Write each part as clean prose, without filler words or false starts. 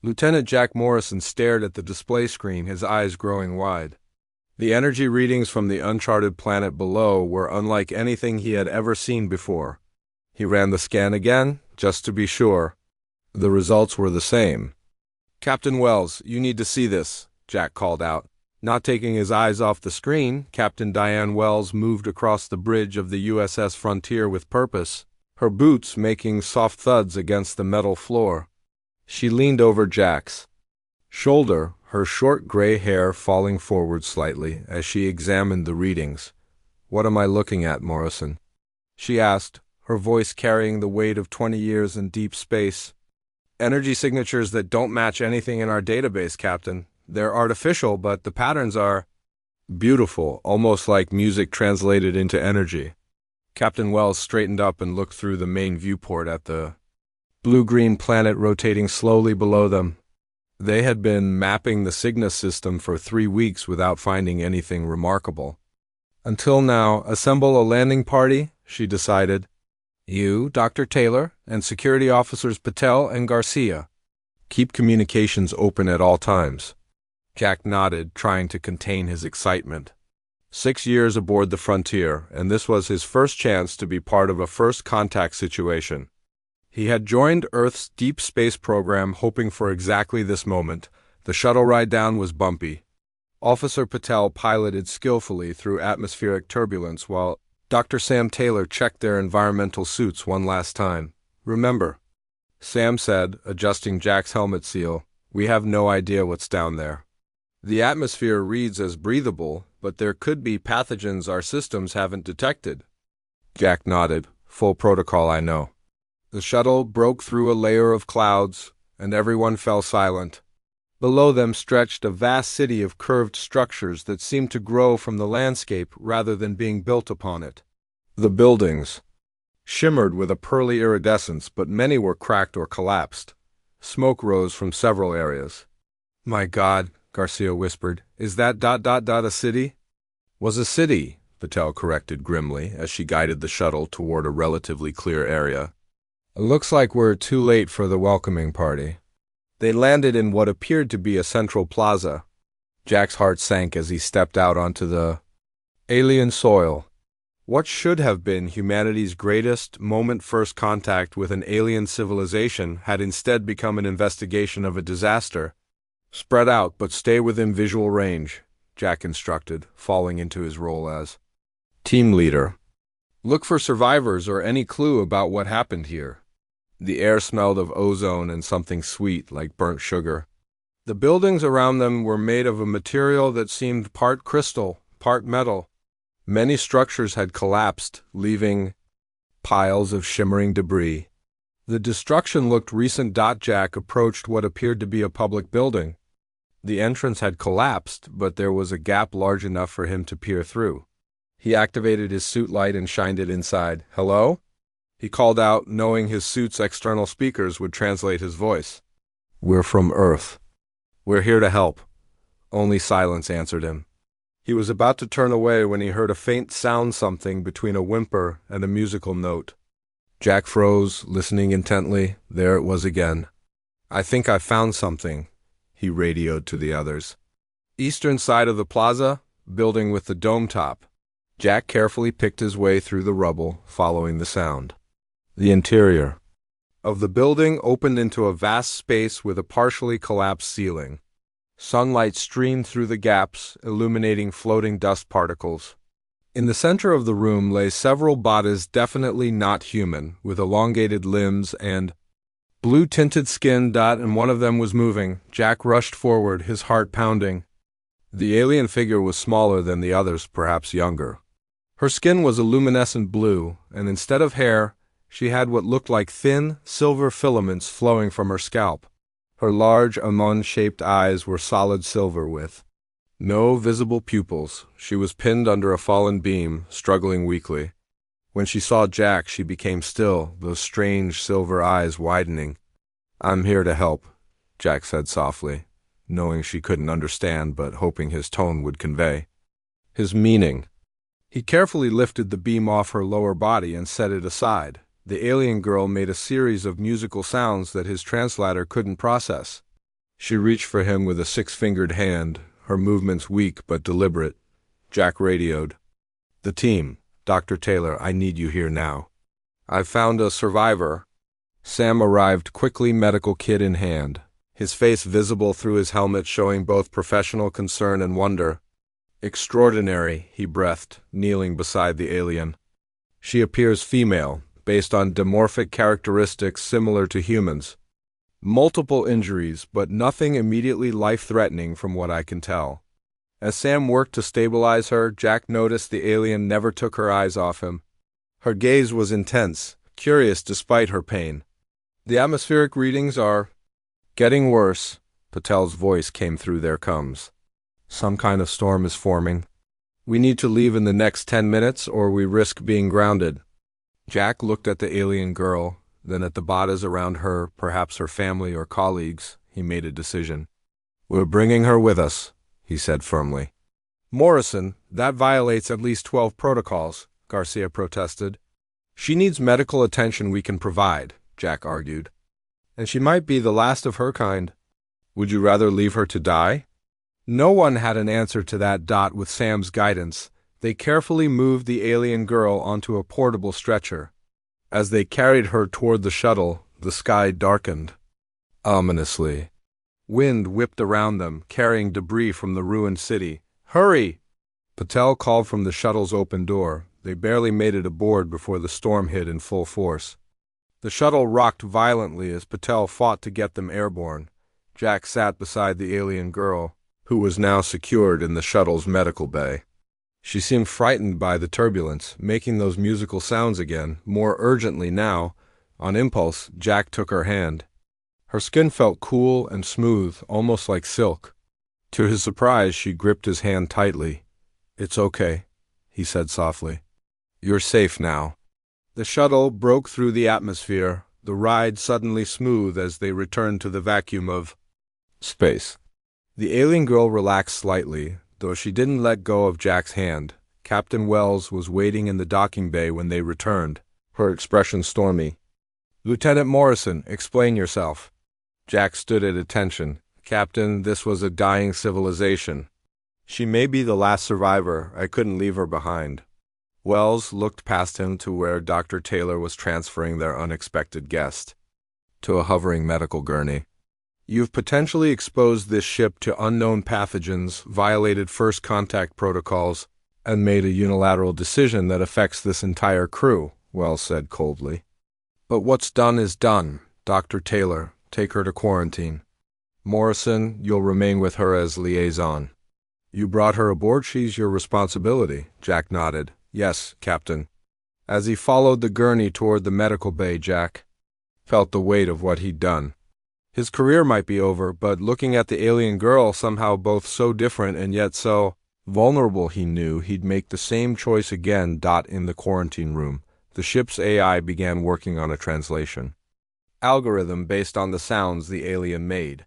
Lieutenant Jack Morrison stared at the display screen, his eyes growing wide. The energy readings from the uncharted planet below were unlike anything he had ever seen before. He ran the scan again, just to be sure. The results were the same. "Captain Wells, you need to see this," Jack called out. Not taking his eyes off the screen, Captain Diane Wells moved across the bridge of the USS Frontier with purpose, her boots making soft thuds against the metal floor. She leaned over Jack's shoulder, her short gray hair falling forward slightly as she examined the readings. "What am I looking at, Morrison?" she asked, her voice carrying the weight of 20 years in deep space. "Energy signatures that don't match anything in our database, Captain. They're artificial, but the patterns are beautiful, almost like music translated into energy." Captain Wells straightened up and looked through the main viewport at the blue-green planet rotating slowly below them. They had been mapping the Cygnus system for 3 weeks without finding anything remarkable. "Until now, assemble a landing party," she decided. "You, Dr. Taylor, and security officers Patel and Garcia. Keep communications open at all times." Jack nodded, trying to contain his excitement. 6 years aboard the Frontier, and this was his first chance to be part of a first contact situation. He had joined Earth's deep space program hoping for exactly this moment. The shuttle ride down was bumpy. Officer Patel piloted skillfully through atmospheric turbulence while Dr. Sam Taylor checked their environmental suits one last time. "Remember," Sam said, adjusting Jack's helmet seal, "we have no idea what's down there. The atmosphere reads as breathable, but there could be pathogens our systems haven't detected." Jack nodded. "Full protocol, I know." The shuttle broke through a layer of clouds, and everyone fell silent. Below them stretched a vast city of curved structures that seemed to grow from the landscape rather than being built upon it. The buildings shimmered with a pearly iridescence, but many were cracked or collapsed. Smoke rose from several areas. "My God," Garcia whispered, "is that ... a city?" "Was a city," Patel corrected grimly as she guided the shuttle toward a relatively clear area. "Looks like we're too late for the welcoming party." They landed in what appeared to be a central plaza. Jack's heart sank as he stepped out onto the alien soil. What should have been humanity's greatest moment first contact with an alien civilization had instead become an investigation of a disaster. "Spread out, but stay within visual range," Jack instructed, falling into his role as team leader. "Look for survivors or any clue about what happened here." The air smelled of ozone and something sweet like burnt sugar. The buildings around them were made of a material that seemed part crystal, part metal. Many structures had collapsed, leaving piles of shimmering debris. The destruction looked recent. Jack approached what appeared to be a public building. The entrance had collapsed, but there was a gap large enough for him to peer through. He activated his suit light and shined it inside. "Hello?" he called out, knowing his suit's external speakers would translate his voice. "We're from Earth. We're here to help." Only silence answered him. He was about to turn away when he heard a faint sound, something between a whimper and a musical note. Jack froze, listening intently. There it was again. "I think I found something," he radioed to the others. "Eastern side of the plaza, building with the dome top." Jack carefully picked his way through the rubble, following the sound. The interior of the building opened into a vast space with a partially collapsed ceiling. Sunlight streamed through the gaps, illuminating floating dust particles. In the center of the room lay several bodies definitely not human, with elongated limbs and blue-tinted skin. And one of them was moving. Jack rushed forward, his heart pounding. The alien figure was smaller than the others, perhaps younger. Her skin was a luminescent blue, and instead of hair, she had what looked like thin, silver filaments flowing from her scalp. Her large, almond-shaped eyes were solid silver with no visible pupils. She was pinned under a fallen beam, struggling weakly. When she saw Jack, she became still, those strange silver eyes widening. "I'm here to help," Jack said softly, knowing she couldn't understand but hoping his tone would convey his meaning. He carefully lifted the beam off her lower body and set it aside. The alien girl made a series of musical sounds that his translator couldn't process. She reached for him with a six-fingered hand, her movements weak but deliberate. Jack radioed. "The team. Dr. Taylor, I need you here now. I've found a survivor." Sam arrived quickly, medical kit in hand, his face visible through his helmet showing both professional concern and wonder. "Extraordinary," he breathed, kneeling beside the alien. "She appears female, based on dimorphic characteristics similar to humans. Multiple injuries, but nothing immediately life-threatening from what I can tell." As Sam worked to stabilize her, Jack noticed the alien never took her eyes off him. Her gaze was intense, curious despite her pain. "The atmospheric readings are getting worse," Patel's voice came through their coms. "Some kind of storm is forming. We need to leave in the next 10 minutes or we risk being grounded." Jack looked at the alien girl, then at the bodies around her, perhaps her family or colleagues. He made a decision. "We're bringing her with us," he said firmly. "Morrison, that violates at least 12 protocols," Garcia protested. "She needs medical attention we can provide," Jack argued. "And she might be the last of her kind. Would you rather leave her to die?" No one had an answer to that. With Sam's guidance, they carefully moved the alien girl onto a portable stretcher. As they carried her toward the shuttle, the sky darkened. Ominously. Wind whipped around them, carrying debris from the ruined city. "Hurry!" Patel called from the shuttle's open door. They barely made it aboard before the storm hit in full force. The shuttle rocked violently as Patel fought to get them airborne. Jack sat beside the alien girl, who was now secured in the shuttle's medical bay. She seemed frightened by the turbulence, making those musical sounds again, more urgently now. On impulse, Jack took her hand. Her skin felt cool and smooth, almost like silk. To his surprise, she gripped his hand tightly. "It's okay," he said softly. "You're safe now." The shuttle broke through the atmosphere, the ride suddenly smooth as they returned to the vacuum of space. The alien girl relaxed slightly, though she didn't let go of Jack's hand. Captain Wells was waiting in the docking bay when they returned, her expression stormy. "Lieutenant Morrison, explain yourself." Jack stood at attention. "Captain, this was a dying civilization. She may be the last survivor. I couldn't leave her behind." Wells looked past him to where Dr. Taylor was transferring their unexpected guest to a hovering medical gurney. "You've potentially exposed this ship to unknown pathogens, violated first contact protocols, and made a unilateral decision that affects this entire crew," Wells said coldly. "But what's done is done. Dr. Taylor, take her to quarantine. Morrison, you'll remain with her as liaison." "You brought her aboard. She's your responsibility," Jack nodded. "Yes, Captain." As he followed the gurney toward the medical bay, Jack felt the weight of what he'd done. His career might be over, but looking at the alien girl, somehow both so different and yet so vulnerable, he knew he'd make the same choice again. In the quarantine room, the ship's AI began working on a translation algorithm based on the sounds the alien made.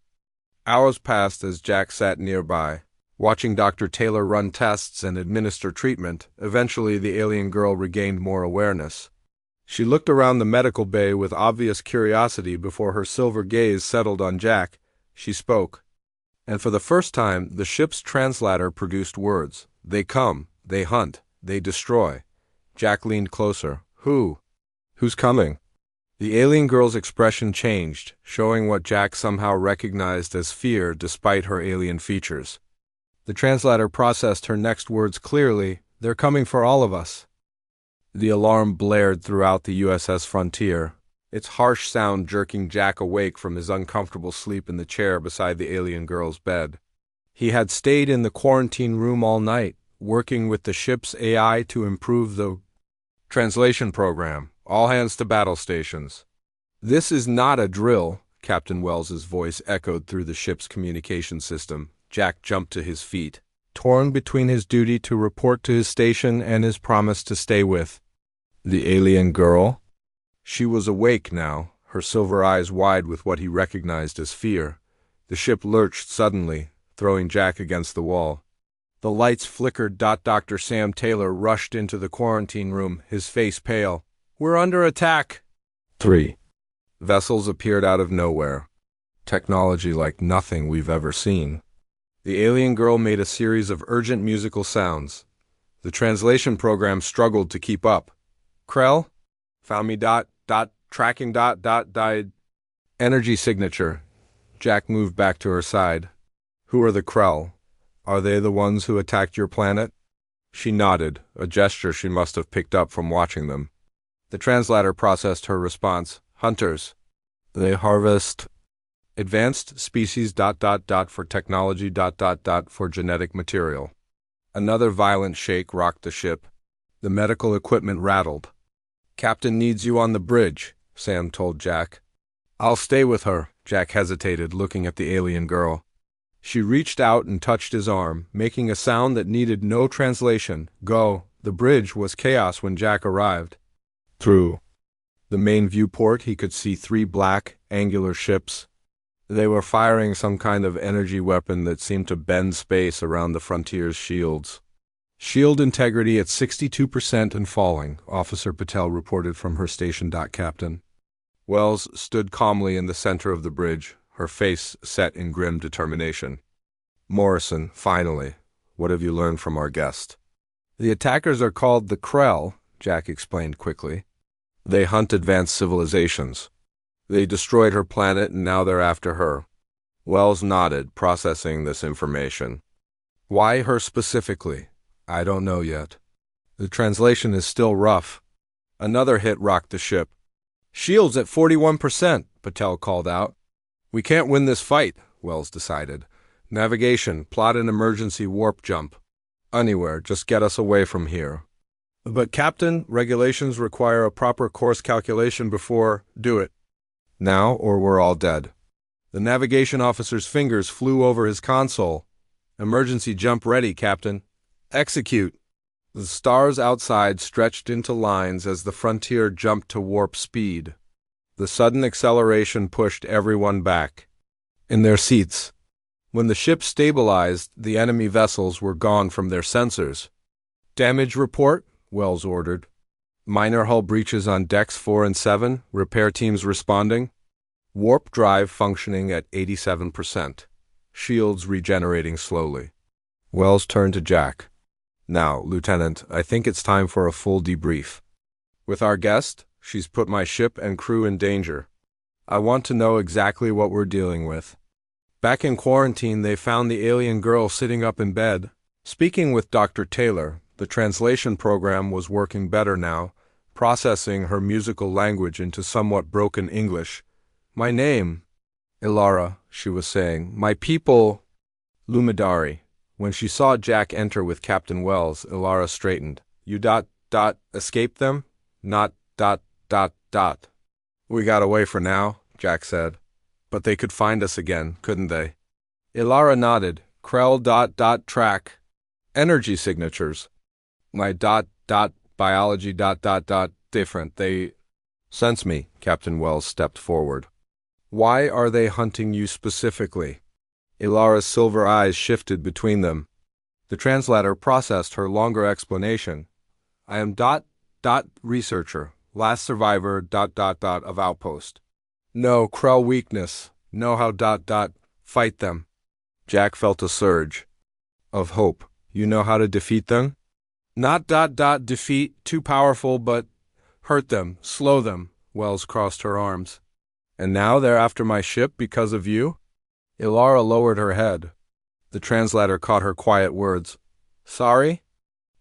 Hours passed as Jack sat nearby, watching Dr. Taylor run tests and administer treatment. Eventually, the alien girl regained more awareness. She looked around the medical bay with obvious curiosity before her silver gaze settled on Jack. She spoke. And for the first time, the ship's translator produced words. "They come, they hunt, they destroy." Jack leaned closer. Who's coming?" The alien girl's expression changed, showing what Jack somehow recognized as fear despite her alien features. The translator processed her next words clearly. "They're coming for all of us." The alarm blared throughout the USS Frontier, its harsh sound jerking Jack awake from his uncomfortable sleep in the chair beside the alien girl's bed. He had stayed in the quarantine room all night, working with the ship's AI to improve the translation program. "All hands to battle stations." "This is not a drill," Captain Wells's voice echoed through the ship's communication system. Jack jumped to his feet, torn between his duty to report to his station and his promise to stay with the alien girl. She was awake now, her silver eyes wide with what he recognized as fear. The ship lurched suddenly, throwing Jack against the wall. The lights flickered. Dr. Sam Taylor rushed into the quarantine room, his face pale. "We're under attack." 3. Vessels appeared out of nowhere. Technology like nothing we've ever seen. The alien girl made a series of urgent musical sounds. The translation program struggled to keep up. Krell? Found me tracking died. Energy signature. Jack moved back to her side. Who are the Krell? Are they the ones who attacked your planet? She nodded, a gesture she must have picked up from watching them. The translator processed her response. Hunters. They harvest advanced species for technology for genetic material. Another violent shake rocked the ship. The medical equipment rattled. Captain needs you on the bridge, Sam told Jack. I'll stay with her, Jack hesitated, looking at the alien girl. She reached out and touched his arm, making a sound that needed no translation. Go. The bridge was chaos when Jack arrived. Through the main viewport, he could see 3 black, angular ships. They were firing some kind of energy weapon that seemed to bend space around the Frontier's shields. Shield integrity at 62% and falling, Officer Patel reported from her station. Captain Wells stood calmly in the center of the bridge, her face set in grim determination. Morrison, finally, what have you learned from our guest? The attackers are called the Krell, Jack explained quickly. They hunt advanced civilizations. They destroyed her planet and now they're after her. Wells nodded, processing this information. Why her specifically? I don't know yet. The translation is still rough. Another hit rocked the ship. Shields at 41%, Patel called out. We can't win this fight, Wells decided. Navigation, plot an emergency warp jump. Anywhere, just get us away from here. But Captain, regulations require a proper course calculation before. Do it. Now, or we're all dead. The navigation officer's fingers flew over his console. Emergency jump ready, Captain. Execute. The stars outside stretched into lines as the Frontier jumped to warp speed. The sudden acceleration pushed everyone back. In their seats. When the ship stabilized, the enemy vessels were gone from their sensors. Damage report, Wells ordered. Minor hull breaches on decks 4 and 7, repair teams responding. Warp drive functioning at 87%. Shields regenerating slowly. Wells turned to Jack. Now, Lieutenant, I think it's time for a full debrief. With our guest, she's put my ship and crew in danger. I want to know exactly what we're dealing with. Back in quarantine, they found the alien girl sitting up in bed. Speaking with Dr. Taylor, the translation program was working better now, processing her musical language into somewhat broken English. My name, Ilara, she was saying. My people, Lumidari. When she saw Jack enter with Captain Wells, Ilara straightened. You escape them? Not ... We got away for now, Jack said. But they could find us again, couldn't they? Ilara nodded. Krell ... track. Energy signatures. My ... biology ... different. They sense me, Captain Wells stepped forward. Why are they hunting you specifically? Ilara's silver eyes shifted between them. The translator processed her longer explanation. I am ... researcher, last survivor ... of outpost. No, Krell weakness. Know how ... fight them. Jack felt a surge of hope. You know how to defeat them? Not ... defeat, too powerful, but hurt them, slow them. Wells crossed her arms. And now they're after my ship because of you? Ilara lowered her head. The translator caught her quiet words. Sorry?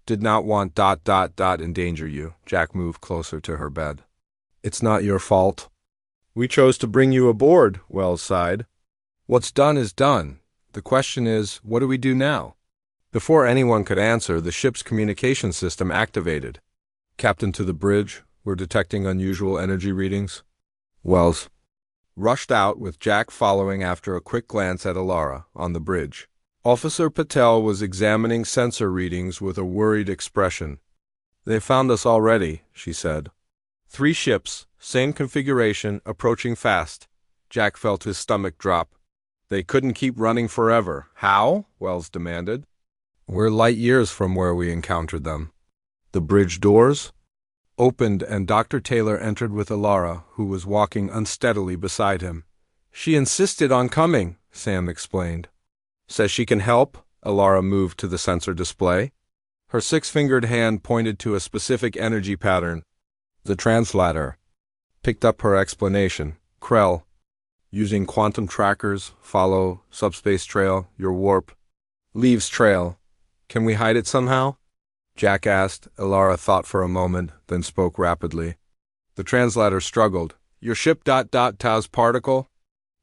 Did not want ... endanger you. Jack moved closer to her bed. It's not your fault. We chose to bring you aboard, Wells sighed. What's done is done. The question is, what do we do now? Before anyone could answer, the ship's communication system activated. Captain to the bridge, we're detecting unusual energy readings. Wells rushed out with Jack following after a quick glance at Ilara on the bridge. Officer Patel was examining sensor readings with a worried expression. They found us already, she said. 3 ships, same configuration, approaching fast. Jack felt his stomach drop. They couldn't keep running forever. How? Wells demanded. We're light years from where we encountered them. The bridge doors opened and Dr. Taylor entered with Ilara, who was walking unsteadily beside him. She insisted on coming, Sam explained. Says she can help. Alara moved to the sensor display. Her six-fingered hand pointed to a specific energy pattern. The translator picked up her explanation. Krell, using quantum trackers, follow subspace trail, your warp. Leaves trail. Can we hide it somehow? Jack asked. Alara thought for a moment, then spoke rapidly. The translator struggled. Your ship ... Tau's particle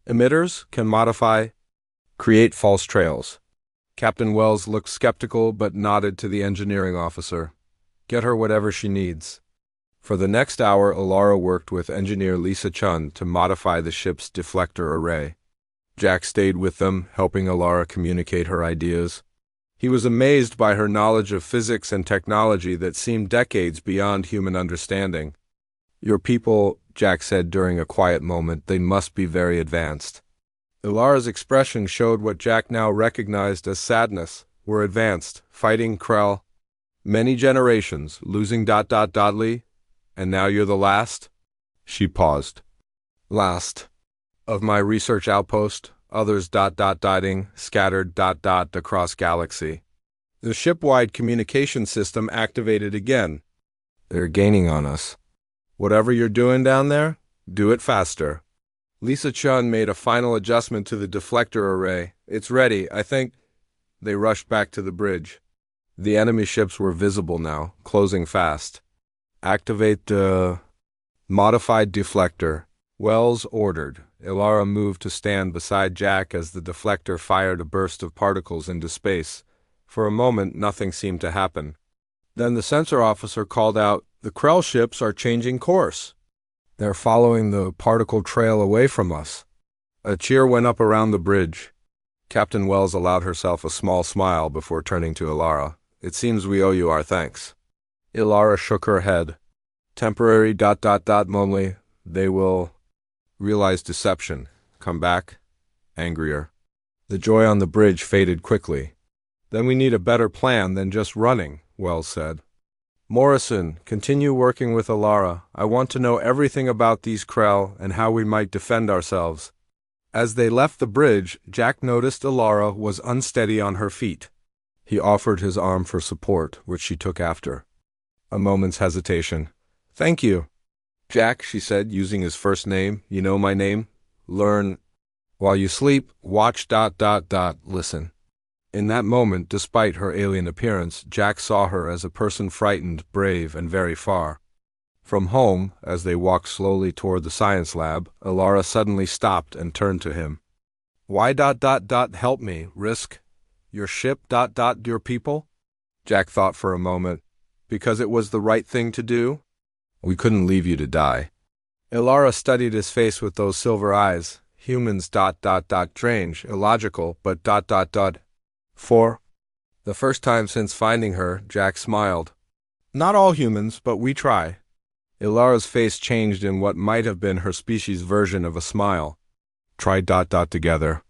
emitters can modify, create false trails. Captain Wells looked skeptical but nodded to the engineering officer. Get her whatever she needs. For the next hour, Alara worked with engineer Lisa Chun to modify the ship's deflector array. Jack stayed with them, helping Alara communicate her ideas. He was amazed by her knowledge of physics and technology that seemed decades beyond human understanding. Your people, Jack said during a quiet moment, they must be very advanced. Alara's expression showed what Jack now recognized as sadness. We're advanced, fighting Krell. Many generations, losing ... and now you're the last? She paused. Last. Of my research outpost, others ... dotting, scattered ... across galaxy. The ship-wide communication system activated again. They're gaining on us. Whatever you're doing down there, do it faster. Lisa Chun made a final adjustment to the deflector array. It's ready, I think. They rushed back to the bridge. The enemy ships were visible now, closing fast. Activate the modified deflector. Wells ordered. Alara moved to stand beside Jack as the deflector fired a burst of particles into space. For a moment, nothing seemed to happen. Then the sensor officer called out, "The Krell ships are changing course. They're following the particle trail away from us." A cheer went up around the bridge. Captain Wells allowed herself a small smile before turning to Alara. "It seems we owe you our thanks." Alara shook her head. Temporary ... Momly, they will realize deception. Come back, angrier. The joy on the bridge faded quickly. Then we need a better plan than just running, Wells said. Morrison, continue working with Alara. I want to know everything about these Krell and how we might defend ourselves. As they left the bridge, Jack noticed Alara was unsteady on her feet. He offered his arm for support, which she took after. A moment's hesitation. Thank you. Jack, she said, using his first name. You know my name? Learn. While you sleep, watch ... listen. In that moment, despite her alien appearance, Jack saw her as a person frightened, brave, and very far. From home, as they walked slowly toward the science lab, Alara suddenly stopped and turned to him. Why ... help me, risk? Your ship ... your people? Jack thought for a moment. Because it was the right thing to do? We couldn't leave you to die. Alara studied his face with those silver eyes. Humans ... strange, illogical, but ... For the first time since finding her, Jack smiled. Not all humans, but we try. Ilara's face changed in what might have been her species' version of a smile. Try ... together.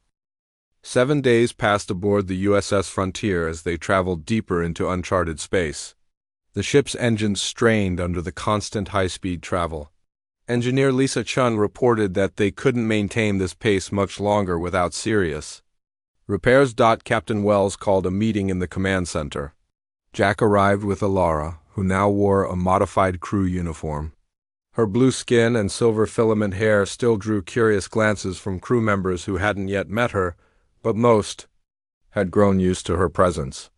7 days passed aboard the USS Frontier as they traveled deeper into uncharted space. The ship's engines strained under the constant high-speed travel. Engineer Lisa Chun reported that they couldn't maintain this pace much longer without serious repairs. Captain Wells called a meeting in the command center. Jack arrived with Alara, who now wore a modified crew uniform. Her blue skin and silver filament hair still drew curious glances from crew members who hadn't yet met her, but most had grown used to her presence.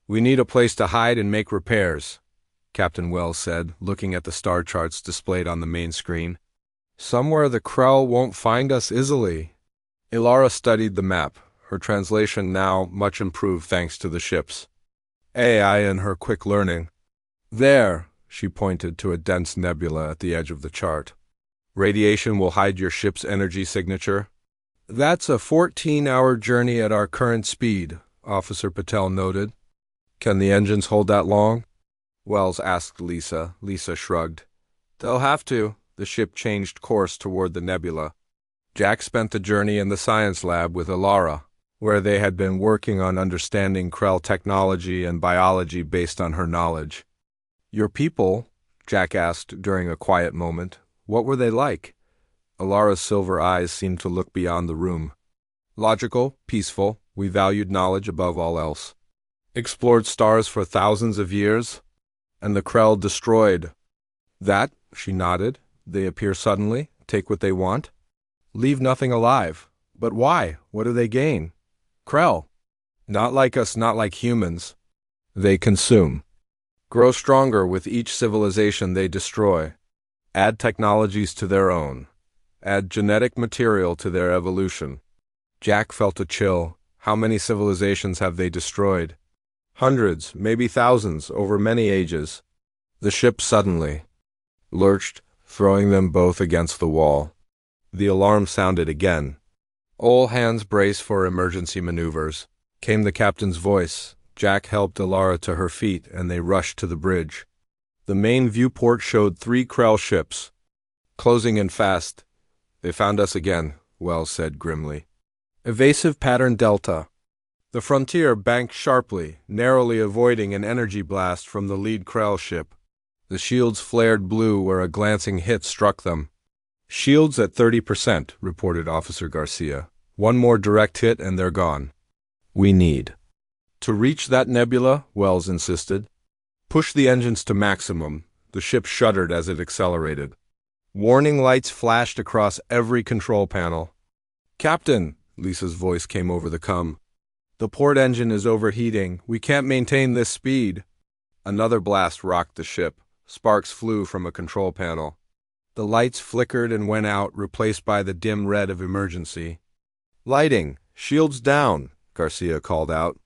We need a place to hide and make repairs, Captain Wells said, looking at the star charts displayed on the main screen. Somewhere the Krell won't find us easily. Alara studied the map, her translation now much improved thanks to the ship's AI and her quick learning. There, she pointed to a dense nebula at the edge of the chart. Radiation will hide your ship's energy signature. That's a 14-hour journey at our current speed, Officer Patel noted. Can the engines hold that long? Wells asked Lisa. Lisa shrugged. They'll have to. The ship changed course toward the nebula. Jack spent the journey in the science lab with Alara, where they had been working on understanding Krell technology and biology based on her knowledge. Your people, Jack asked during a quiet moment, what were they like? Alara's silver eyes seemed to look beyond the room. Logical, peaceful, we valued knowledge above all else. Explored stars for thousands of years, and the Krell destroyed. That, she nodded, they appear suddenly, take what they want, leave nothing alive. But why? What do they gain? Krell. Not like us, not like humans. They consume. Grow stronger with each civilization they destroy. Add technologies to their own. Add genetic material to their evolution. Jack felt a chill. How many civilizations have they destroyed? Hundreds, maybe thousands, over many ages. The ship suddenly lurched, throwing them both against the wall. The alarm sounded again. All hands brace for emergency maneuvers. Came the captain's voice. Jack helped Alara to her feet, and they rushed to the bridge. The main viewport showed 3 Krell ships, closing in fast. They found us again, Wells said grimly. Evasive pattern Delta. The Frontier banked sharply, narrowly avoiding an energy blast from the lead Krell ship. The shields flared blue where a glancing hit struck them. Shields at 30%, reported Officer Garcia. One more direct hit and they're gone. We need to reach that nebula, Wells insisted. Push the engines to maximum. The ship shuddered as it accelerated. Warning lights flashed across every control panel. Captain, Lisa's voice came over the comm. The port engine is overheating. We can't maintain this speed. Another blast rocked the ship. Sparks flew from a control panel. The lights flickered and went out, replaced by the dim red of emergency. Lighting! Shields down! Garcia called out.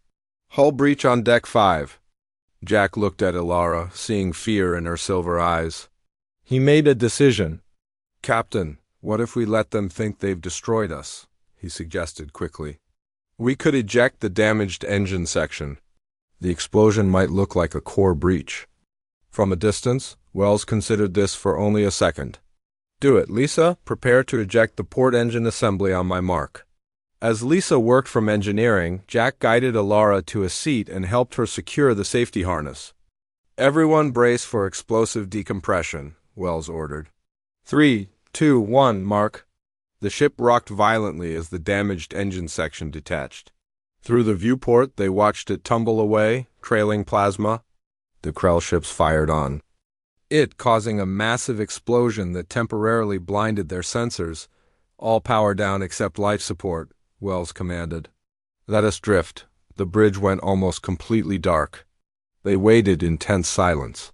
Hull breach on deck 5. Jack looked at Alara, seeing fear in her silver eyes. He made a decision. Captain, what if we let them think they've destroyed us? He suggested quickly. We could eject the damaged engine section. The explosion might look like a core breach. From a distance, Wells considered this for only a second. Do it, Lisa. Prepare to eject the port engine assembly on my mark. As Lisa worked from engineering, Jack guided Alara to a seat and helped her secure the safety harness. Everyone brace for explosive decompression, Wells ordered. 3, 2, 1, mark. The ship rocked violently as the damaged engine section detached. Through the viewport, they watched it tumble away, trailing plasma. The Krell ships fired on. It causing a massive explosion that temporarily blinded their sensors. All power down except life support, Wells commanded. Let us drift. The bridge went almost completely dark. They waited in tense silence.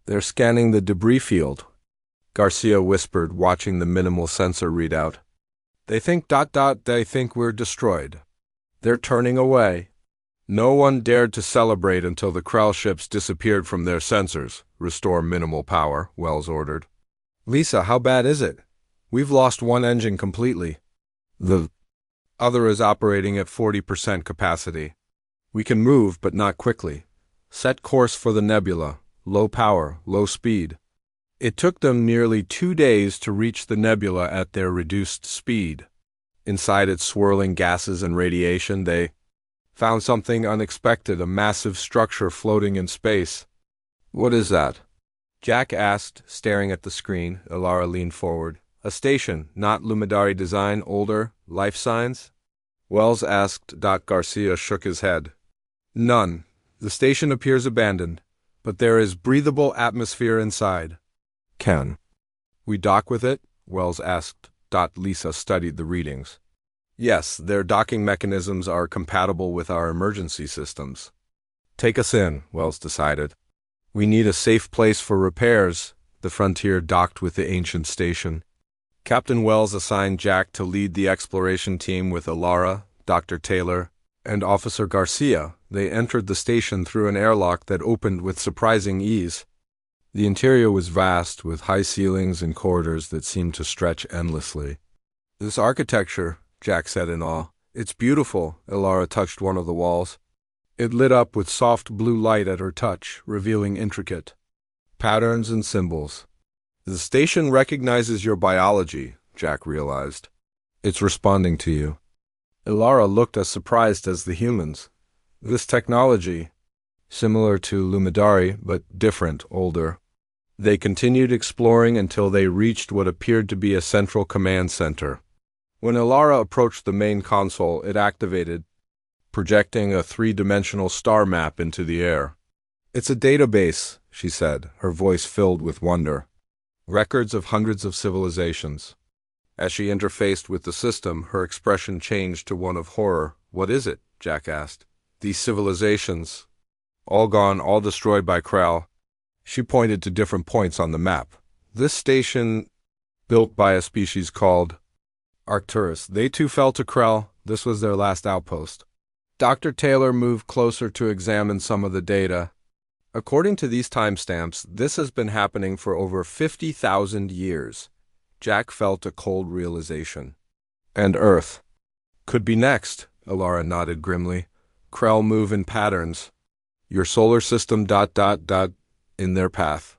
They're scanning the debris field, Garcia whispered, watching the minimal sensor readout. They think ... they think we're destroyed. They're turning away. No one dared to celebrate until the Krell ships disappeared from their sensors. Restore minimal power, Wells ordered. Lisa, how bad is it? We've lost one engine completely. The other is operating at 40% capacity. We can move, but not quickly. Set course for the nebula. Low power, low speed. It took them nearly 2 days to reach the nebula at their reduced speed. Inside its swirling gases and radiation, they found something unexpected, a massive structure floating in space. What is that? Jack asked, staring at the screen. Alara leaned forward. A station, not Lumidari design, older, life signs? Wells asked. Garcia shook his head. None. The station appears abandoned, but there is breathable atmosphere inside. Can we dock with it? Wells asked. Lisa studied the readings. Yes, their docking mechanisms are compatible with our emergency systems. Take us in, Wells decided. We need a safe place for repairs. The Frontier docked with the ancient station. Captain Wells assigned Jack to lead the exploration team with Alara, Dr. Taylor, and Officer Garcia. They entered the station through an airlock that opened with surprising ease. The interior was vast, with high ceilings and corridors that seemed to stretch endlessly. This architecture, Jack said in awe. It's beautiful. Alara touched one of the walls. It lit up with soft blue light at her touch, revealing intricate patterns and symbols. The station recognizes your biology, Jack realized. It's responding to you. Alara looked as surprised as the humans. This technology, similar to Lumidari, but different, older. They continued exploring until they reached what appeared to be a central command center. When Ilara approached the main console, it activated, projecting a three-dimensional star map into the air. "It's a database," she said, her voice filled with wonder. "Records of hundreds of civilizations." As she interfaced with the system, her expression changed to one of horror. "What is it?" Jack asked. "These civilizations. All gone, all destroyed by Krell." She pointed to different points on the map. "This station, built by a species called Arcturus. They too fell to Krell. This was their last outpost." Dr. Taylor moved closer to examine some of the data. "According to these timestamps, this has been happening for over 50,000 years. Jack felt a cold realization. "And Earth could be next," Ilara nodded grimly. "Krell move in patterns. Your solar system ... in their path."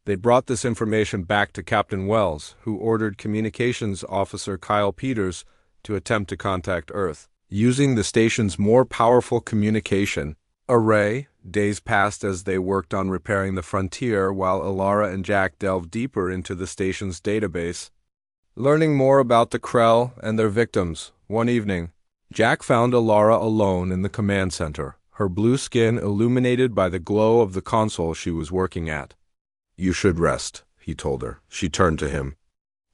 They brought this information back to Captain Wells, who ordered Communications Officer Kyle Peters to attempt to contact Earth. Using the station's more powerful communication array, days passed as they worked on repairing the frontier while Ilara and Jack delved deeper into the station's database. Learning more about the Krell and their victims, one evening, Jack found Ilara alone in the command center, her blue skin illuminated by the glow of the console she was working at. "You should rest," he told her. She turned to him.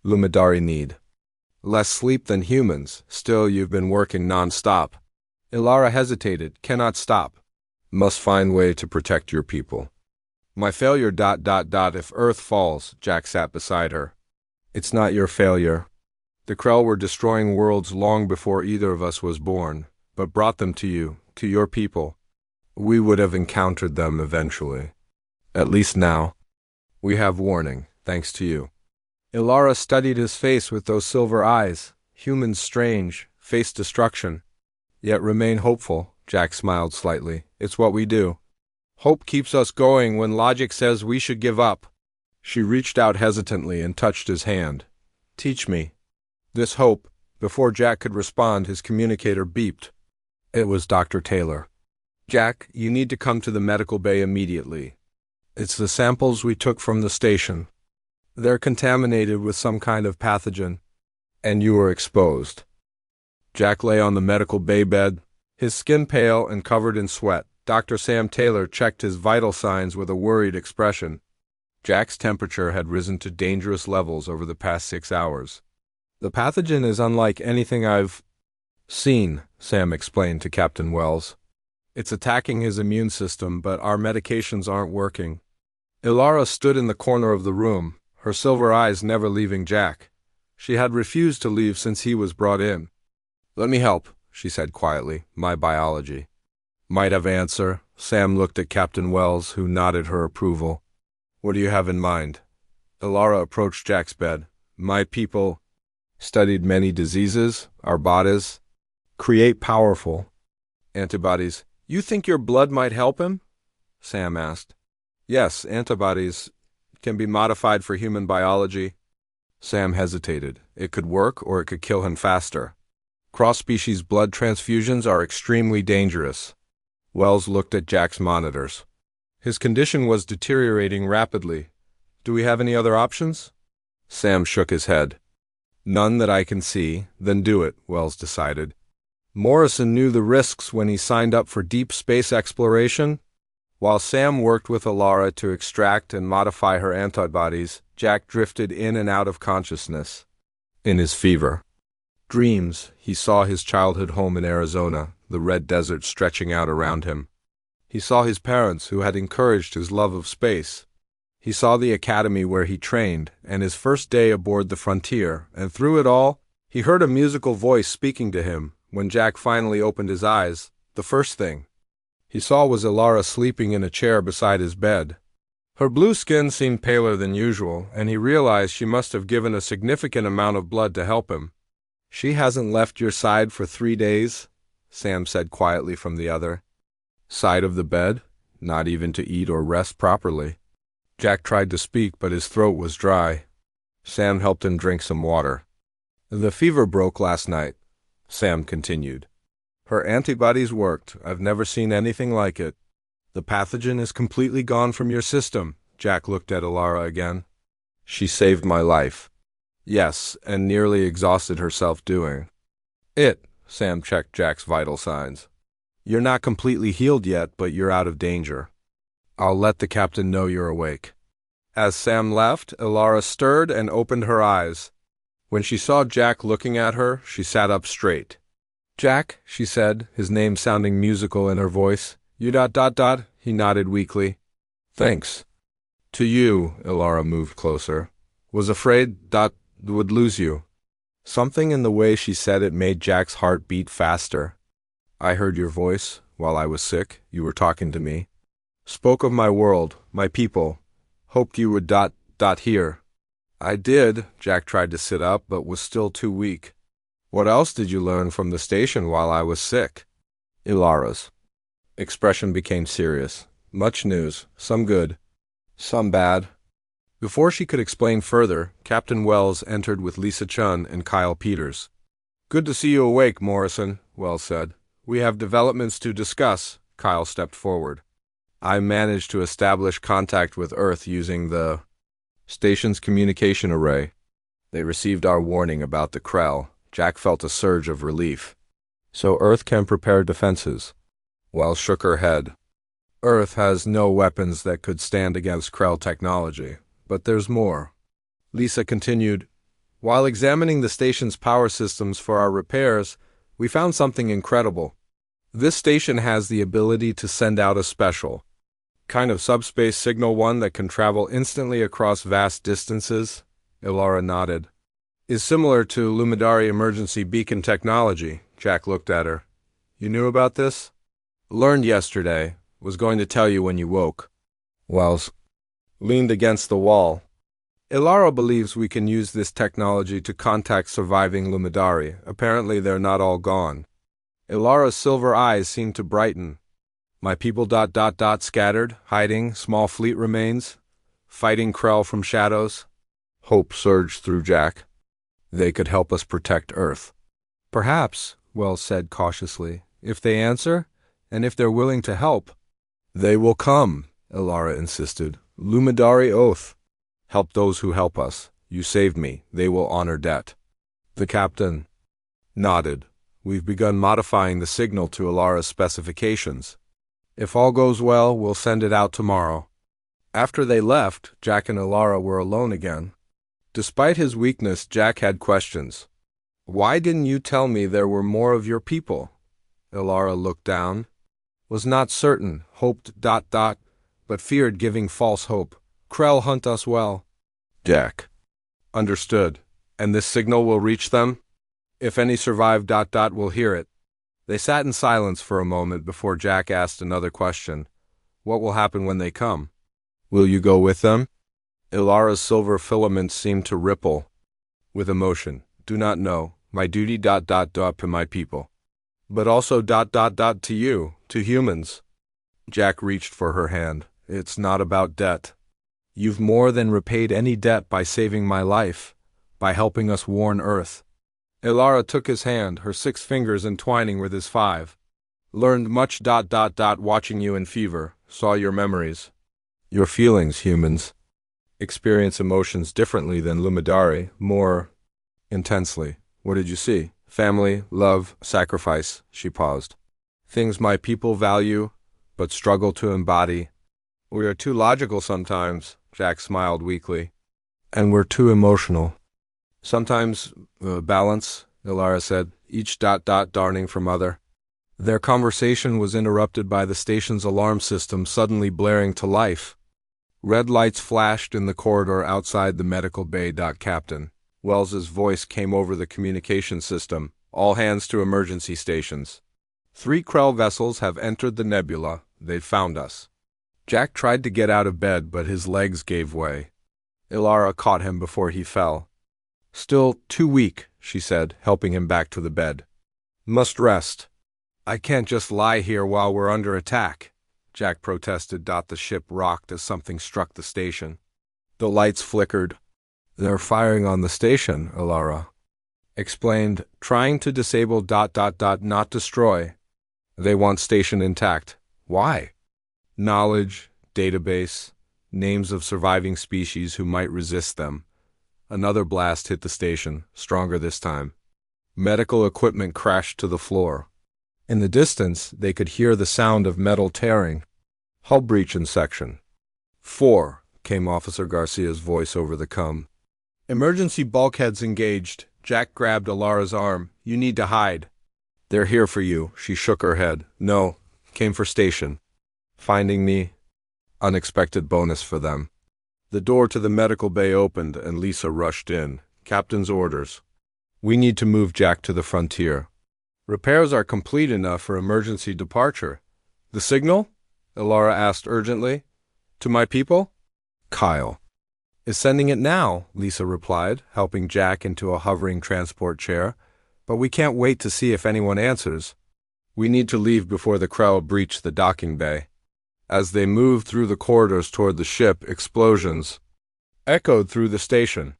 "Luminari need less sleep than humans. Still, you've been working non-stop." Ilara hesitated. "Cannot stop. Must find way to protect your people." "My failure ... if Earth falls," Jack sat beside her. "It's not your failure. The Krell were destroying worlds long before either of us was born, but brought them to you, to your people. We would have encountered them eventually. At least now. We have warning, thanks to you." Ilara studied his face with those silver eyes. Humans strange, face destruction. "Yet remain hopeful," Jack smiled slightly. "It's what we do. Hope keeps us going when logic says we should give up." She reached out hesitantly and touched his hand. "Teach me this hope." Before Jack could respond, his communicator beeped. It was Dr. Taylor. "Jack, you need to come to the medical bay immediately. It's the samples we took from the station. They're contaminated with some kind of pathogen, and you were exposed." Jack lay on the medical bay bed, his skin pale and covered in sweat. Dr. Sam Taylor checked his vital signs with a worried expression. Jack's temperature had risen to dangerous levels over the past 6 hours. "The pathogen is unlike anything I've seen," Sam explained to Captain Wells. "It's attacking his immune system, but our medications aren't working." Ilara stood in the corner of the room, her silver eyes never leaving Jack. She had refused to leave since he was brought in. "Let me help," she said quietly. "My biology might have answer." Sam looked at Captain Wells, who nodded her approval. "What do you have in mind?" Ilara approached Jack's bed. "My people studied many diseases. Our bodies create powerful antibodies." "You think your blood might help him?" Sam asked. "Yes, antibodies can be modified for human biology." Sam hesitated. It could work, or it could kill him faster. Cross-species blood transfusions are extremely dangerous. Wells looked at Jack's monitors. His condition was deteriorating rapidly. "Do we have any other options?" Sam shook his head. "None that I can see." "Then do it," Wells decided. Morrison knew the risks when he signed up for deep space exploration. While Sam worked with Ilara to extract and modify her antibodies, Jack drifted in and out of consciousness. In his fever dreams, he saw his childhood home in Arizona, the red desert stretching out around him. He saw his parents, who had encouraged his love of space. He saw the academy where he trained, and his first day aboard the Frontier, and through it all, he heard a musical voice speaking to him. When Jack finally opened his eyes, the first thing he saw was Ilara sleeping in a chair beside his bed. Her blue skin seemed paler than usual, and he realized she must have given a significant amount of blood to help him. "She hasn't left your side for 3 days," Sam said quietly from the other side of the bed, "not even to eat or rest properly." Jack tried to speak, but his throat was dry. Sam helped him drink some water. "The fever broke last night," Sam continued. "Her antibodies worked. I've never seen anything like it. The pathogen is completely gone from your system. Jack looked at Alara again. She saved my life. Yes, and nearly exhausted herself doing it. Sam checked Jack's vital signs. You're not completely healed yet, but you're out of danger. I'll let the captain know you're awake. As Sam left, Alara stirred and opened her eyes. When she saw Jack looking at her, she sat up straight. Jack, she said, his name sounding musical in her voice. You ... He nodded weakly. Thanks. To you, Alara moved closer. Was afraid ... would lose you. Something in the way she said it made Jack's heart beat faster. I heard your voice. While I was sick, you were talking to me. Spoke of my world, my people. Hoped you would ... hear. I did. Jack tried to sit up, but was still too weak. What else did you learn from the station while I was sick? Ilara's expression became serious. Much news, some good, some bad. Before she could explain further, Captain Wells entered with Lisa Chun and Kyle Peters. Good to see you awake, Morrison, Wells said. We have developments to discuss. Kyle stepped forward. I managed to establish contact with Earth using the station's communication array. They received our warning about the Krell. Jack felt a surge of relief. So Earth can prepare defenses. Wells shook her head. Earth has no weapons that could stand against Krell technology. But there's more. Lisa continued, while examining the station's power systems for our repairs, we found something incredible. This station has the ability to send out a special kind of subspace signal, one that can travel instantly across vast distances. Ilara nodded. Is similar to Lumidari emergency beacon technology. Jack looked at her. You knew about this? Learned yesterday. Was going to tell you when you woke. Wells leaned against the wall. Ilara believes we can use this technology to contact surviving Lumidari. Apparently they're not all gone. Ilara's silver eyes seemed to brighten. My people ... scattered, hiding, small fleet remains, fighting Krell from shadows. Hope surged through Jack. They could help us protect Earth. Perhaps, Wells said cautiously, if they answer, and if they're willing to help. They will come, Ilara insisted. Lumidari oath. Help those who help us. You saved me. They will honor debt. The captain nodded. We've begun modifying the signal to Ilara's specifications. If all goes well, we'll send it out tomorrow. After they left, Jack and Ilara were alone again. Despite his weakness, Jack had questions. Why didn't you tell me there were more of your people? Ilara looked down. Was not certain, hoped ... but feared giving false hope. Krell hunt us well. Jack. Understood. And this signal will reach them? If any survive ... will hear it. They sat in silence for a moment before Jack asked another question. What will happen when they come? Will you go with them? Ilara's silver filaments seemed to ripple with emotion. Do not know. My duty ... to my people. But also ... to you, to humans. Jack reached for her hand. It's not about debt. You've more than repaid any debt by saving my life, by helping us warn Earth. Ilara took his hand, her 6 fingers entwining with his 5. Learned much ... watching you in fever, saw your memories. Your feelings, humans. Experience emotions differently than Lumidari, more intensely. What did you see? Family, love, sacrifice. She paused. Things my people value, but struggle to embody. We are too logical sometimes, Jack smiled weakly. And we're too emotional. Sometimes, balance, Ilara said, each ... darning from other. Their conversation was interrupted by the station's alarm system suddenly blaring to life. Red lights flashed in the corridor outside the medical bay. Captain Wells's voice came over the communication system. All hands to emergency stations. 3 Krell vessels have entered the nebula. They've found us. Jack tried to get out of bed, but his legs gave way. Ilara caught him before he fell. Still too weak, she said, helping him back to the bed. Must rest. I can't just lie here while we're under attack, Jack protested. The ship rocked as something struck the station. The lights flickered. They're firing on the station, Ilara explained, trying to disable ... not destroy. They want station intact. Why? Knowledge, database, names of surviving species who might resist them. Another blast hit the station, stronger this time. Medical equipment crashed to the floor. In the distance, they could hear the sound of metal tearing. Hull breach in section 4, came Officer Garcia's voice over the comm. Emergency bulkheads engaged. Jack grabbed Alara's arm. You need to hide. They're here for you. She shook her head. No, came for station. Finding me? Unexpected bonus for them. The door to the medical bay opened and Lisa rushed in. Captain's orders. We need to move Jack to the frontier. Repairs are complete enough for emergency departure. The signal? Alara asked urgently. To my people? Kyle is sending it now, Lisa replied, helping Jack into a hovering transport chair. But we can't wait to see if anyone answers. We need to leave before the crowd breach the docking bay. As they moved through the corridors toward the ship, explosions echoed through the station.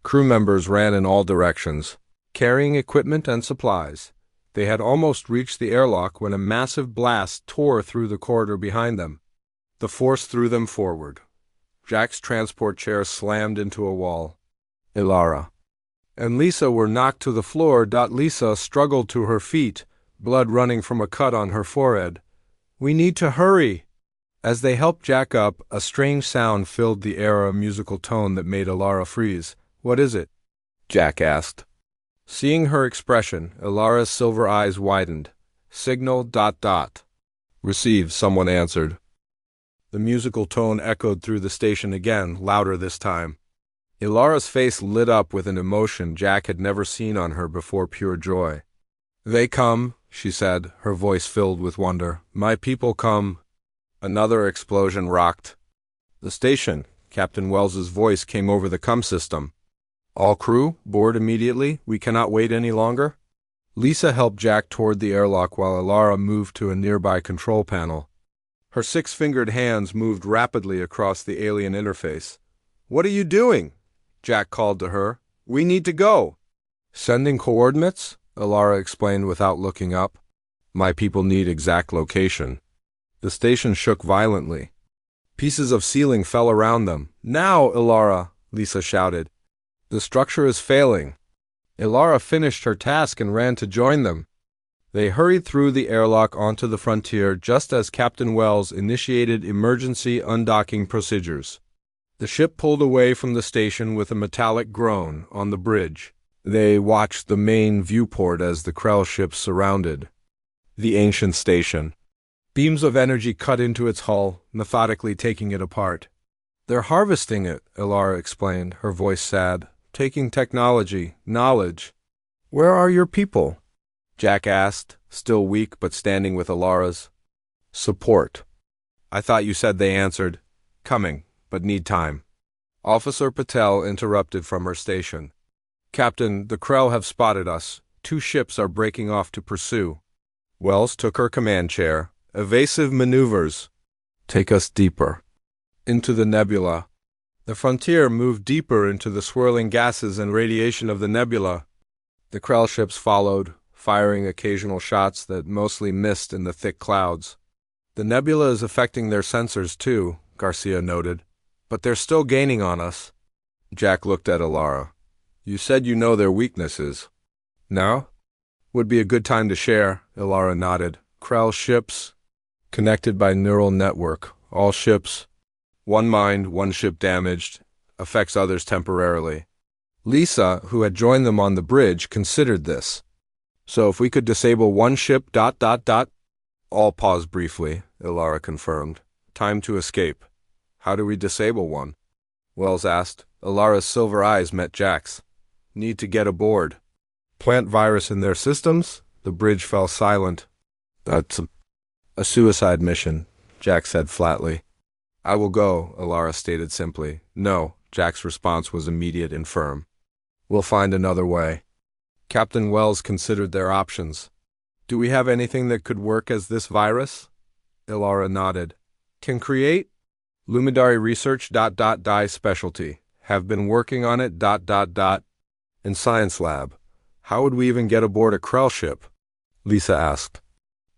Crew members ran in all directions, carrying equipment and supplies. They had almost reached the airlock when a massive blast tore through the corridor behind them. The force threw them forward. Jack's transport chair slammed into a wall. Alara and Lisa were knocked to the floor. Lisa struggled to her feet, blood running from a cut on her forehead. We need to hurry. As they helped Jack up, a strange sound filled the air, a musical tone that made Alara freeze. What is it? Jack asked. Seeing her expression, Alara's silver eyes widened. Signal ... Receive, someone answered. The musical tone echoed through the station again, louder this time. Alara's face lit up with an emotion Jack had never seen on her before, pure joy. They come, she said, her voice filled with wonder. My people come. Another explosion rocked the station. Captain Wells's voice came over the comm system. All crew, board immediately. We cannot wait any longer. Lisa helped Jack toward the airlock while Alara moved to a nearby control panel. Her six-fingered hands moved rapidly across the alien interface. What are you doing? Jack called to her. We need to go. Sending coordinates? Alara explained without looking up. My people need exact location. The station shook violently. Pieces of ceiling fell around them. Now, Alara, Lisa shouted. The structure is failing. Alara finished her task and ran to join them. They hurried through the airlock onto the frontier just as Captain Wells initiated emergency undocking procedures. The ship pulled away from the station with a metallic groan on the bridge. They watched the main viewport as the Krell ship surrounded the ancient station. Beams of energy cut into its hull, methodically taking it apart. They're harvesting it, Alara explained, her voice sad. Taking technology, knowledge. Where are your people? Jack asked, still weak but standing with Alara's. Support. I thought you said they answered. Coming, but need time. Officer Patel interrupted from her station. Captain, the Krell have spotted us. 2 ships are breaking off to pursue. Wells took her command chair. Evasive maneuvers. Take us deeper. Into the nebula. The frontier moved deeper into the swirling gases and radiation of the nebula. The Krell ships followed, firing occasional shots that mostly missed in the thick clouds. The nebula is affecting their sensors too, Garcia noted. But they're still gaining on us. Jack looked at Alara. You said you know their weaknesses. No? Would be a good time to share, Alara nodded. Krell ships, connected by neural network. All ships. 1 mind, 1 ship damaged. Affects others temporarily. Lisa, who had joined them on the bridge, considered this. So if we could disable 1 ship... All paused briefly, Alara confirmed. Time to escape. How do we disable one? Wells asked. Alara's silver eyes met Jack's. Need to get aboard. Plant virus in their systems? The bridge fell silent. That's a suicide mission, Jack said flatly. I will go, Alara stated simply. No, Jack's response was immediate and firm. We'll find another way. Captain Wells considered their options. Do we have anything that could work as this virus? Alara nodded. Can create? Lumidari Research... Die specialty. Have been working on it... In science lab. How would we even get aboard a Krell ship? Lisa asked.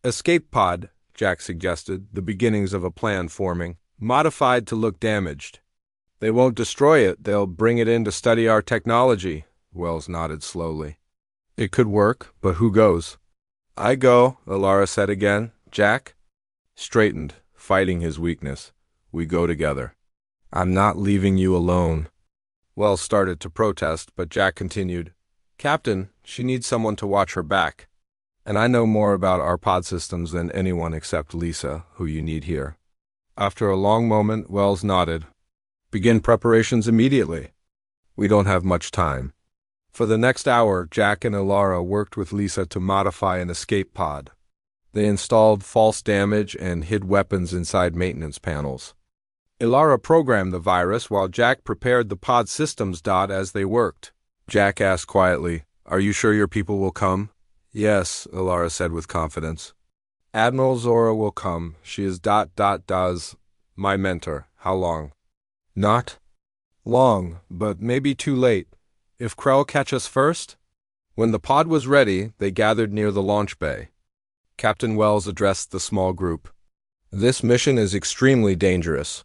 Escape pod, Jack suggested, the beginnings of a plan forming. Modified to look damaged. They won't destroy it, they'll bring it in to study our technology. Wells nodded slowly. It could work, but who goes? I go, Alara said again. Jack? Straightened, fighting his weakness. We go together. I'm not leaving you alone. Wells started to protest, but Jack continued. Captain, she needs someone to watch her back. And I know more about our pod systems than anyone except Lisa, who you need here. After a long moment, Wells nodded. Begin preparations immediately. We don't have much time. For the next hour, Jack and Alara worked with Lisa to modify an escape pod. They installed false damage and hid weapons inside maintenance panels. Alara programmed the virus while Jack prepared the pod systems. As they worked, Jack asked quietly, Are you sure your people will come? Yes, Alara said with confidence. Admiral Zora will come. She is does my mentor. How long? Not long, but maybe too late. If Krell catch us first? When the pod was ready, they gathered near the launch bay. Captain Wells addressed the small group. This mission is extremely dangerous.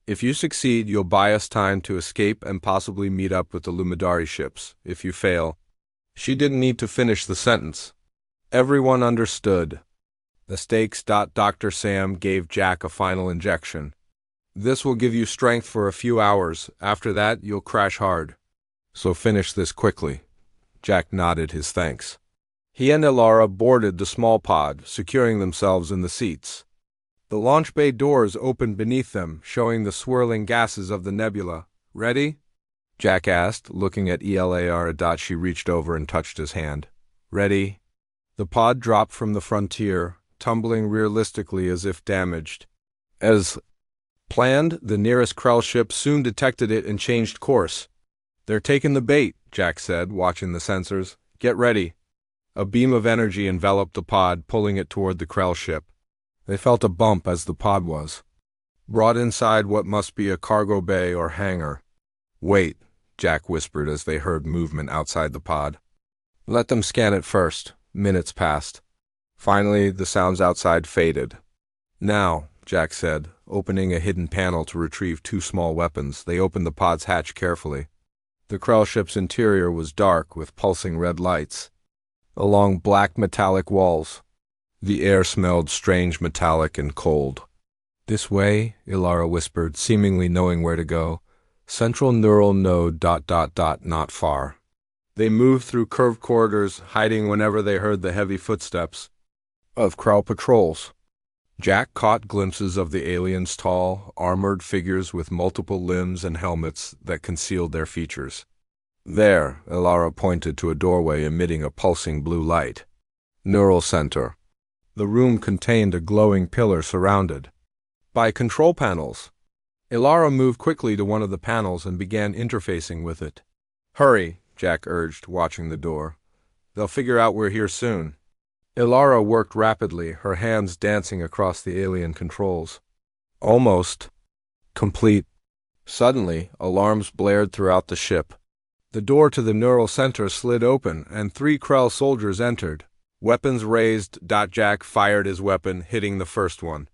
If you succeed, you'll buy us time to escape and possibly meet up with the Lumidari ships. If you fail, she didn't need to finish the sentence. Everyone understood. The stakes. Dr. Sam gave Jack a final injection. This will give you strength for a few hours. After that, you'll crash hard. So finish this quickly. Jack nodded his thanks. He and Alara boarded the small pod, securing themselves in the seats. The launch bay doors opened beneath them, showing the swirling gases of the nebula. Ready? Jack asked, looking at Elara. She reached over and touched his hand. Ready? The pod dropped from the frontier, tumbling realistically as if damaged. As planned, the nearest Krell ship soon detected it and changed course. They're taking the bait, Jack said, watching the sensors. Get ready. A beam of energy enveloped the pod, pulling it toward the Krell ship. They felt a bump as the pod was brought inside what must be a cargo bay or hangar. Wait, Jack whispered as they heard movement outside the pod. Let them scan it first. Minutes passed. Finally, the sounds outside faded. Now, Jack said, opening a hidden panel to retrieve two small weapons. They opened the pod's hatch carefully. The Krell ship's interior was dark with pulsing red lights along black metallic walls. The air smelled strange, metallic, and cold. This way, Alara whispered, seemingly knowing where to go. Central neural node ... not far. They moved through curved corridors, hiding whenever they heard the heavy footsteps of Krell patrols. Jack caught glimpses of the aliens' tall, armored figures with multiple limbs and helmets that concealed their features. There, Alara pointed to a doorway emitting a pulsing blue light. Neural Center. The room contained a glowing pillar surrounded by control panels. Alara moved quickly to one of the panels and began interfacing with it. Hurry, Jack urged, watching the door. They'll figure out we're here soon. Alara worked rapidly, her hands dancing across the alien controls. Almost complete. Suddenly, alarms blared throughout the ship. The door to the neural center slid open, and 3 Krell soldiers entered. Weapons raised. Jack fired his weapon, hitting the first one.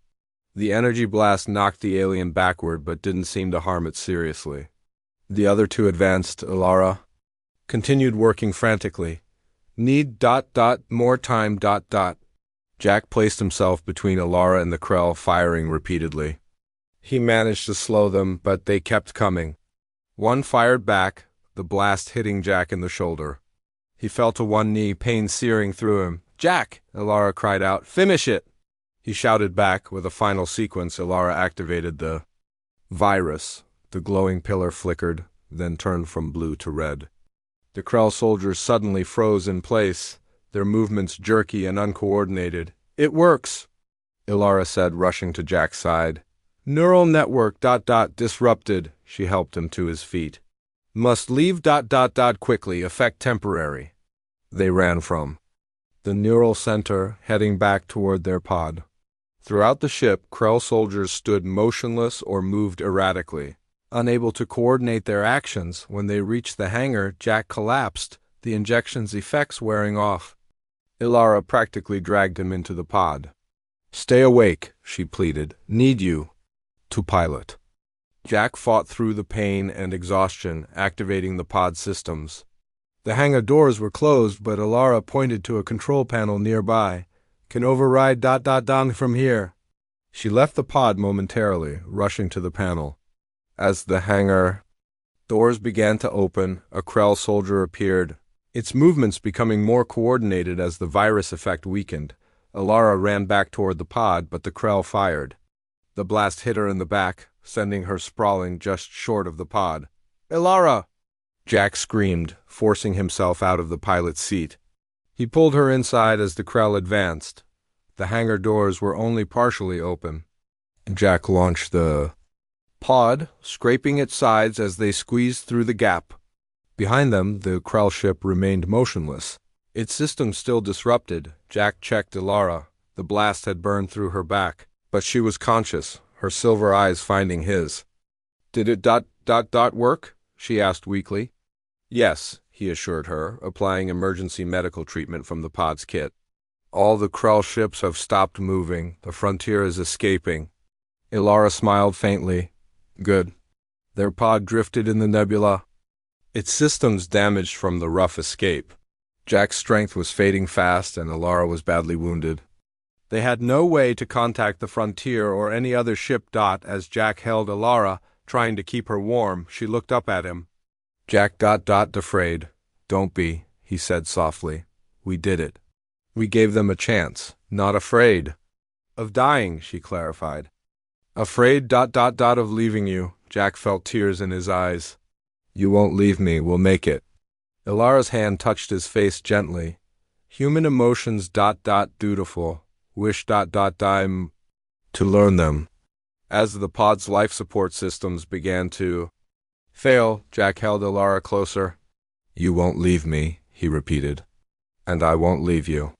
The energy blast knocked the alien backward, but didn't seem to harm it seriously. The other 2 advanced. Alara continued working frantically. Need ... more time ... Jack placed himself between Alara and the Krell, firing repeatedly. He managed to slow them, but they kept coming. One fired back, the blast hitting Jack in the shoulder. He fell to one knee, pain searing through him. Jack! Alara cried out. Finish it! He shouted back. With a final sequence, Alara activated the virus. The glowing pillar flickered, then turned from blue to red. The Krell soldiers suddenly froze in place, their movements jerky and uncoordinated. It works, Alara said, rushing to Jack's side. Neural network ... disrupted. She helped him to his feet. Must leave ... quickly, effect temporary. They ran from the neural center, heading back toward their pod. Throughout the ship, Krell soldiers stood motionless or moved erratically, unable to coordinate their actions. When they reached the hangar, Jack collapsed, the injection's effects wearing off. Alara practically dragged him into the pod. Stay awake, she pleaded. Need you. To pilot. Jack fought through the pain and exhaustion, activating the pod systems. The hangar doors were closed, but Alara pointed to a control panel nearby. Can override ... down from here. She left the pod momentarily, rushing to the panel. As the hangar doors began to open, a Krell soldier appeared, its movements becoming more coordinated as the virus effect weakened. Alara ran back toward the pod, but the Krell fired. The blast hit her in the back, sending her sprawling just short of the pod. Alara! Jack screamed, forcing himself out of the pilot's seat. He pulled her inside as the Krell advanced. The hangar doors were only partially open. Jack launched the pod, scraping its sides as they squeezed through the gap. Behind them, the Krell ship remained motionless. Its system still disrupted. Jack checked Alara. The blast had burned through her back, but she was conscious, her silver eyes finding his. Did it ... work? She asked weakly. Yes, he assured her, applying emergency medical treatment from the pod's kit. All the Krell ships have stopped moving. The frontier is escaping. Alara smiled faintly. Good. Their pod drifted in the nebula, its systems damaged from the rough escape. Jack's strength was fading fast, and Alara was badly wounded. They had no way to contact the frontier or any other ship. As Jack held Alara, trying to keep her warm, she looked up at him. Jack ... afraid. Don't be, he said softly. We did it. We gave them a chance. Not afraid. Of dying, she clarified. Afraid ... of leaving you. Jack felt tears in his eyes. You won't leave me, we'll make it. Alara's hand touched his face gently. Human emotions ... dutiful. Wish ... I'm to learn them. As the pod's life support systems began to fail, Jack held Alara closer. You won't leave me, he repeated. And I won't leave you.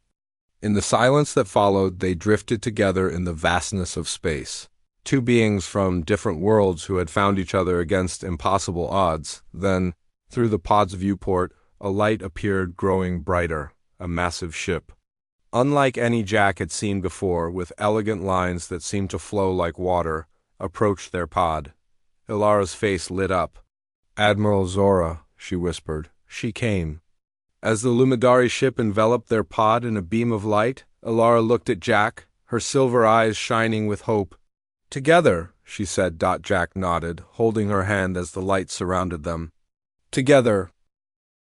In the silence that followed, they drifted together in the vastness of space. Two beings from different worlds who had found each other against impossible odds. Then, through the pod's viewport, a light appeared, growing brighter, a massive ship. Unlike any Jack had seen before, with elegant lines that seemed to flow like water, approached their pod. Ilara's face lit up. Admiral Zora, she whispered. She came. As the Lumidari ship enveloped their pod in a beam of light, Alara looked at Jack, her silver eyes shining with hope. Together, she said. Jack nodded, holding her hand as the light surrounded them. Together,